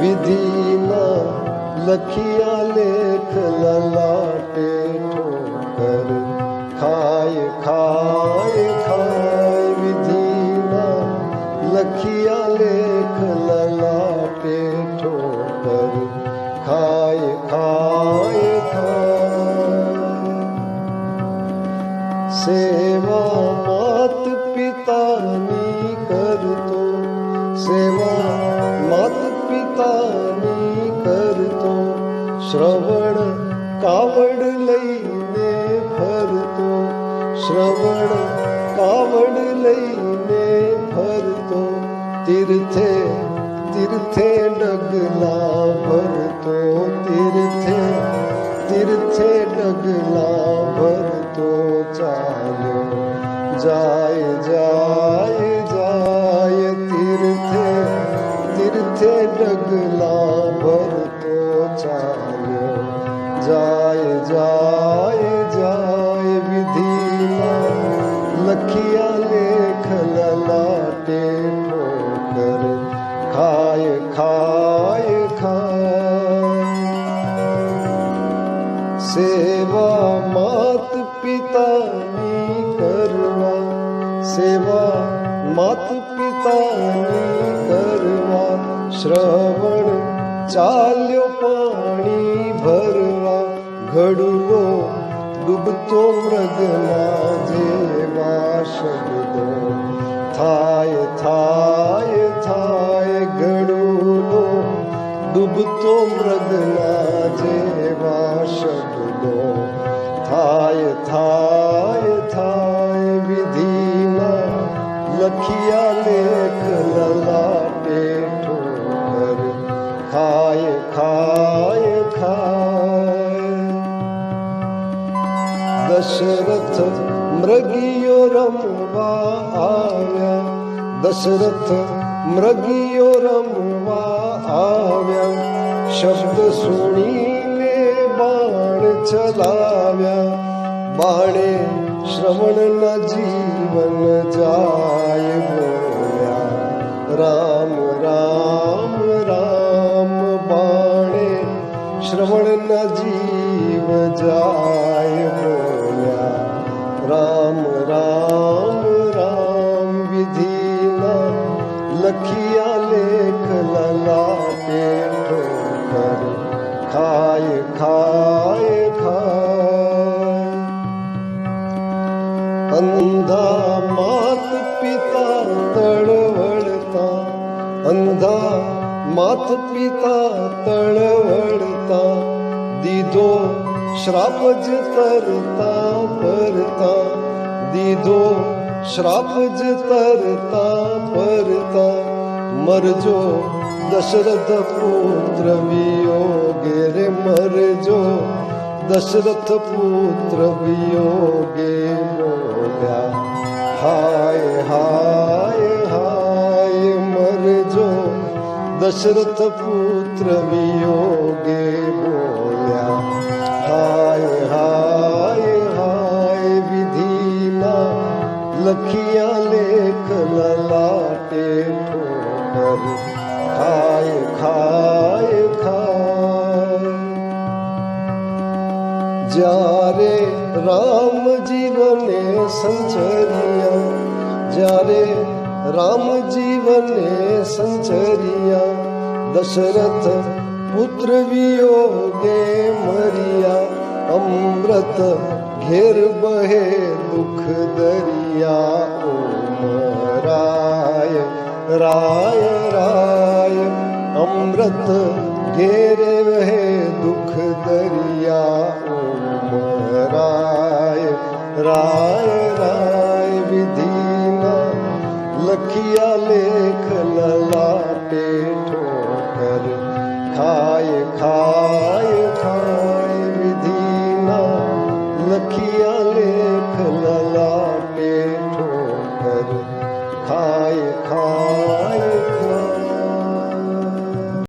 વિધિના લખિયા લેખ લલાટે ઠોકર ખાય ખાય ખાય વિધિના લખિયા લેખ લલાટે ઠોકર ખાય ખાય ખાય સેવા માત પિતાની કરતો સેવા માત પિતાની કરતો શ્રવણ કાવડ લઈને ફરતો શ્રવણ કાવડ લઈને ફરતો તીર્થે તીર્થે ડગલા ભરતો તીર્થે તીર્થે ડગલા ભરતો ચાલ્યો જાય જાય જાય તીર્થે તીર્થે ડગલા ભરતો ચાલ્યો જાય જાય જાય વિધિના લખિયા લેખ લલાટે ઠોકર ખાય ખાય ખાય સેવા માત પિતાની કરવા સેવા માત પિતાની કરવા શ્રવણ ચાલ્યો પાણી ભરવા ઘડુલો ડૂબતો મૃગના જેવા શબ્દો થાય થાય થાય ઘડુલો ડૂબતો મૃગના જેવા શબ્દો થાય થાય થાય વિધિના લખિયા લેખ લલાટે ઠોકર ખાય ખાય ખાય દશરથ મૃગીઓ રમવા આવ્યા દશરથ મૃગીઓ રમવા આવ્યા શબ્દ સુણીને બાણ ચલાવ્યા બાણે શ્રવણના જીવન જાય બોલ્યા રામ રામ રામ બાણે શ્રવણના જીવ જાય બોલ્યા રામ રામ રામ વિધિના લખિયા લેખ લલાટે ઠોકર ખાય ખાય ખાય અંધા માત પિતા તળવળતા અંધા માત પિતા તળવળતા દીધો શ્રાપ જ તરતા પરતા દીધો શ્રાપ જ તરતા પરતા મરજો દશરથ પુત્ર વિયોગે રે મરજો દશરથ પુત્ર વિયોગે બોલ્યા હાય હાય હાય મરજો દશરથ પુત્ર વિયોગે બોલ્યા હાય હાય હાય વિધિના લખિયા લેખ લલાટે ઠોકર ખાય ખાય ખાય જ્યારે રામ જીવને સંચરિયા જ્યારે રામ જીવને સંચરિયા દશરથ પુત્ર વિયોગે મરિયા અમૃત ઘેર બહે દુઃખ દરિયા રાય રાય રાય અમૃત ઘેરે વહે દુઃખ દરિયા રાય રાય રાય વિધિના લખિયા લેખ લલા